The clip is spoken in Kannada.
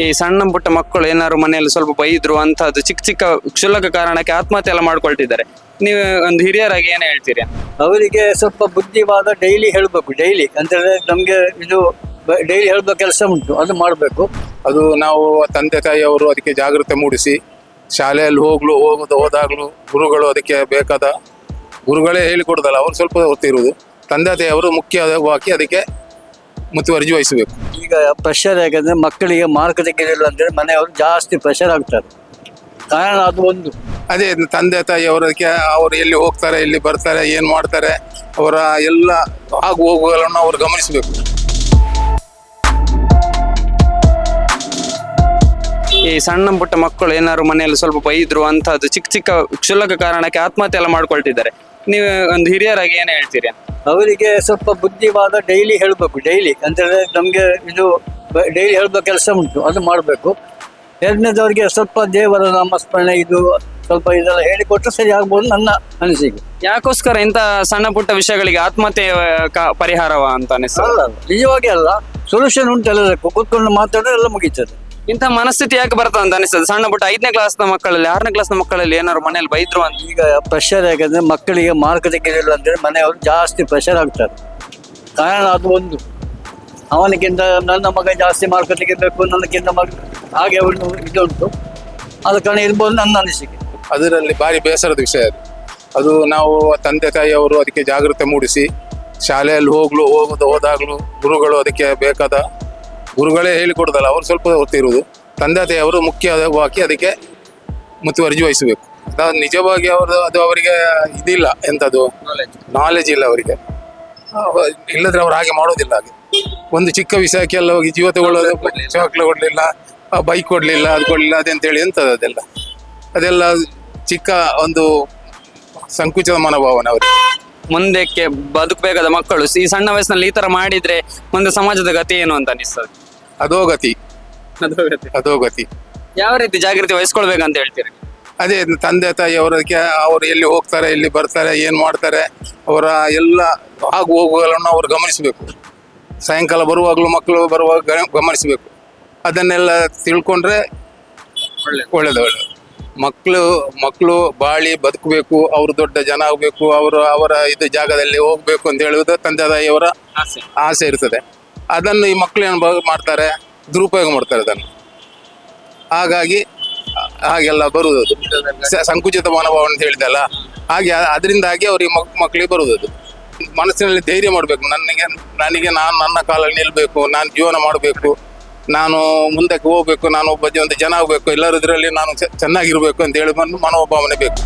ಈ ಸಣ್ಣ ಪುಟ್ಟ ಮಕ್ಕಳು ಏನಾದ್ರು ಮನೆಯಲ್ಲಿ ಸ್ವಲ್ಪ ಬೈದ್ರು ಅಂತದ್ದು ಚಿಕ್ಕ ಚಿಕ್ಕ ಕ್ಷುಲ್ಲಕ ಕಾರಣಕ್ಕೆ ಆತ್ಮಹತ್ಯೆ ಎಲ್ಲ ಮಾಡ್ಕೊಳ್ತಿದ್ದಾರೆ. ನೀವು ಒಂದು ಹಿರಿಯರಾಗಿ ಏನ್ ಹೇಳ್ತೀರಿ? ಅವರಿಗೆ ಸ್ವಲ್ಪ ಬುದ್ಧಿವಾದ ಡೈಲಿ ಹೇಳ್ಬೇಕು. ಡೈಲಿ ಅಂತಂದ್ರೆ ನಮ್ಗೆ ಇದು ಡೈಲಿ ಹೇಳ್ಬೇಕ ಕೆಲಸ ಉಂಟು, ಅದು ಮಾಡಬೇಕು. ಅದು ನಾವು ತಂದೆ ತಾಯಿಯವರು ಅದಕ್ಕೆ ಜಾಗೃತಿ ಮೂಡಿಸಿ ಶಾಲೆಯಲ್ಲಿ ಹೋದಾಗ್ಲೂ ಗುರುಗಳು ಅದಕ್ಕೆ ಬೇಕಾದ ಗುರುಗಳೇ ಹೇಳಿಕೊಡುದಲ್ಲ, ಅವ್ರು ಸ್ವಲ್ಪ ಹೊತ್ತಿರುವುದು. ತಂದೆ ತಾಯಿಯವರು ಮುಖ್ಯವಾಗಿ ಅದಕ್ಕೆ ಮುತುವರ್ಜಿ ವಹಿಸಬೇಕು. ಈಗ ಪ್ರೆಷರ್ ಯಾಕಂದ್ರೆ ಮಕ್ಕಳಿಗೆ ಮಾರ್ಕ್ ತೆಗೆದಿಲ್ಲ ಅಂತೇಳಿ ಮನೆಯವರು ಜಾಸ್ತಿ ಪ್ರೆಷರ್ ಆಗ್ತಾರೆ. ಕಾರಣ ಅದು ಒಂದು. ಅದೇ ತಂದೆ ತಾಯಿಯವರಕ್ಕೆ ಅವರು ಎಲ್ಲಿ ಹೋಗ್ತಾರೆ, ಎಲ್ಲಿ ಬರ್ತಾರೆ, ಏನು ಮಾಡ್ತಾರೆ, ಅವರ ಎಲ್ಲ ಆಗು ಹೋಗುಗಳನ್ನು ಅವರು ಗಮನಿಸಬೇಕು. ಈ ಸಣ್ಣ ಪುಟ್ಟ ಮಕ್ಕಳು ಏನಾದ್ರು ಮನೆಯಲ್ಲಿ ಸ್ವಲ್ಪ ಬೈದ್ರು ಅಂತದ್ದು ಚಿಕ್ಕ ಚಿಕ್ಕ ಕ್ಷುಲ್ಲಕ ಕಾರಣಕ್ಕೆ ಆತ್ಮಹತ್ಯೆ ಎಲ್ಲ ಮಾಡ್ಕೊಳ್ತಿದ್ದಾರೆ. ನೀವು ಒಂದು ಹಿರಿಯರಾಗಿ ಏನ್ ಹೇಳ್ತೀರಿ? ಅವರಿಗೆ ಸ್ವಲ್ಪ ಬುದ್ಧಿವಾದ ಡೈಲಿ ಹೇಳ್ಬೇಕು. ಡೈಲಿ ಅಂತಂದ್ರೆ ನಮ್ಗೆ ಇದು ಡೈಲಿ ಹೇಳ್ಬೇಕ ಕೆಲಸ ಉಂಟು, ಅದು ಮಾಡಬೇಕು. ಎರಡನೇದವರಿಗೆ ಸ್ವಲ್ಪ ದೇವರ ನಾಮಸ್ಮರಣೆ ಇದು ಸ್ವಲ್ಪ ಇದೆಲ್ಲ ಹೇಳಿಕೊಟ್ರೆ ಸರಿ ಆಗ್ಬೋದು ನನ್ನ ಅನಿಸಿಕೆ. ಯಾಕೋಸ್ಕರ ಇಂಥ ಸಣ್ಣ ಪುಟ್ಟ ವಿಷಯಗಳಿಗೆ ಆತ್ಮಹತ್ಯೆ ಪರಿಹಾರವ ಅಂತ ಅನಿಸ್ತದೆ? ಅಲ್ಲ, ನಿಜವಾಗಿ ಅಲ್ಲ, ಸೊಲ್ಯೂಷನ್ ಉಂಟು ಎಲ್ಲದಕ್ಕೂ. ಕೂತ್ಕೊಂಡು ಮಾತಾಡಿದ್ರೆ ಎಲ್ಲ ಮುಗೀತದೆ. ಇಂಥ ಮನಸ್ಥಿತಿ ಯಾಕೆ ಬರ್ತದೆ ಅಂತ ಅನಿಸ್ತದೆ? ಸಣ್ಣ ಪುಟ್ಟ 5ನೇ ಕ್ಲಾಸ್ನ ಮಕ್ಕಳಲ್ಲಿ 6ನೇ ಕ್ಲಾಸ್ನ ಮಕ್ಕಳಲ್ಲಿ ಏನಾದ್ರು ಮನೇಲಿ ಬೈದ್ರು ಅಂತ. ಈಗ ಪ್ರೆಷರ್ ಯಾಕಂದ್ರೆ ಮಕ್ಕಳಿಗೆ ಮಾರ್ಕ್ ತೆಗೆದಿಲ್ಲ ಅಂತೇಳಿ ಮನೆಯವರು ಜಾಸ್ತಿ ಪ್ರೆಷರ್ ಆಗ್ತಾರೆ. ಕಾರಣ ಅದು ಒಂದು. ಅವನಿಗಿಂತ ನನ್ನ ಮಗ ಜಾಸ್ತಿ ಮಾರ್ಕ್ ತೆಗಿಬೇಕು, ನನಗಿಂತ ಮಗ ಹಾಗೆ ಒಂದು ಇದುಂಟು. ಆದ ಕಾರಣ ಇರ್ಬೋದು ನನ್ನ ಅನಿಸಿಕೆ. ಅದರಲ್ಲಿ ಭಾರಿ ಬೇಸರದ ವಿಷಯ ಅದು. ನಾವು ತಂದೆ ತಾಯಿಯವರು ಅದಕ್ಕೆ ಜಾಗೃತಿ ಮೂಡಿಸಿ ಶಾಲೆಯಲ್ಲಿ ಹೋದಾಗ್ಲೂ ಗುರುಗಳು ಅದಕ್ಕೆ ಬೇಕಾದ ಗುರುಗಳೇ ಹೇಳಿಕೊಡುದಲ್ಲ, ಅವ್ರು ಸ್ವಲ್ಪ ಹೊತ್ತಿರುವುದು. ತಂದೆ ತಾಯಿಯವರು ಮುಖ್ಯವಾಗಿ ಅದಕ್ಕೆ ಮುತುವರ್ಜಿ ವಹಿಸಬೇಕು. ಅದು ನಿಜವಾಗಿ ಅದು ಅವರಿಗೆ ಇದಿಲ್ಲ, ಎಂಥದ್ದು ನಾಲೆಜ್ ಇಲ್ಲ ಅವರಿಗೆ. ಇಲ್ಲದ್ರೆ ಅವ್ರು ಹಾಗೆ ಮಾಡೋದಿಲ್ಲ. ಹಾಗೆ ಒಂದು ಚಿಕ್ಕ ವಿಷಯಕ್ಕೆಲ್ಲ ಹೋಗಿ ಜೀವ ತಗೊಳ್ಳೋದು, ಚಾಕ್ಲೇಟ್ ಕೊಡ್ಲಿಲ್ಲ, ಬೈಕ್ ಕೊಡ್ಲಿಲ್ಲ, ಅದು ಕೊಡ್ಲಿಲ್ಲ, ಅದೆಂತೇಳಿ ಎಂಥದ್ದು ಅದೆಲ್ಲ ಚಿಕ್ಕ ಒಂದು ಸಂಕುಚಿತ ಮನೋಭಾವನೆ ಅವರಿಗೆ. ಮುಂದಕ್ಕೆ ಬದುಕಬೇಕಾದ ಮಕ್ಕಳು ಈ ಸಣ್ಣ ವಯಸ್ಸಿನಲ್ಲಿ ಈ ತರ ಮಾಡಿದ್ರೆ ಮುಂದೆ ಸಮಾಜದ ಗತಿ ಏನು ಅಂತ ಅನಿಸ್ತದೆ? ಅಧೋಗತಿ. ಯಾವ ರೀತಿ ಜಾಗೃತಿ ವಹಿಸ್ಕೊಳ್ಬೇಕಂತ ಹೇಳ್ತೀರಿ? ಅದೇ ತಂದೆ ತಾಯಿಯವರಕ್ಕೆ ಅವರು ಎಲ್ಲಿ ಹೋಗ್ತಾರೆ, ಎಲ್ಲಿ ಬರ್ತಾರೆ, ಏನು ಮಾಡ್ತಾರೆ, ಅವರ ಎಲ್ಲ ಆಗು ಹೋಗುಗಳನ್ನು ಅವರು ಗಮನಿಸಬೇಕು. ಸಾಯಂಕಾಲ ಬರುವಾಗಲೂ ಮಕ್ಕಳು ಬರುವಾಗ ಗಮನಿಸಬೇಕು. ಅದನ್ನೆಲ್ಲ ತಿಳ್ಕೊಂಡ್ರೆ ಒಳ್ಳೇದು. ಮಕ್ಕಳು ಬಾಳಿ ಬದುಕಬೇಕು, ಅವರು ದೊಡ್ಡ ಜನ ಆಗಬೇಕು, ಅವರ ಇದು ಜಾಗದಲ್ಲಿ ಹೋಗ್ಬೇಕು ಅಂತ ಹೇಳುವುದು ತಂದೆ ತಾಯಿಯವರ ಆಸೆ ಇರ್ತದೆ. ಅದನ್ನು ಈ ಮಕ್ಕಳು ಏನು ಮಾಡ್ತಾರೆ, ದುರುಪಯೋಗ ಮಾಡ್ತಾರೆ ಅದನ್ನು. ಹಾಗೆಲ್ಲ ಬರುವುದು ಸಂಕುಚಿತ ಮನೋಭಾವ ಅಂತ ಹೇಳಿದಲ್ಲ, ಹಾಗೆ ಅದರಿಂದಾಗಿ ಅವ್ರಿಗೆ ಮಕ್ಕಳಿಗೆ ಬರುವುದು. ಮನಸ್ಸಿನಲ್ಲಿ ಧೈರ್ಯ ಮಾಡಬೇಕು. ನನಗೆ ನಾನು ನನ್ನ ಕಾಲಲ್ಲಿ ನಿಲ್ಬೇಕು, ನಾನು ಜೀವನ ಮಾಡಬೇಕು, ನಾನು ಮುಂದಕ್ಕೆ ಹೋಗ್ಬೇಕು, ನಾನು ಒಂದು ಜನ ಆಗಬೇಕು, ಎಲ್ಲರದ್ರಲ್ಲಿ ನಾನು ಚೆನ್ನಾಗಿರ್ಬೇಕು ಅಂತ ಹೇಳಿ ಮನೋಭಾವನೆ ಬೇಕು.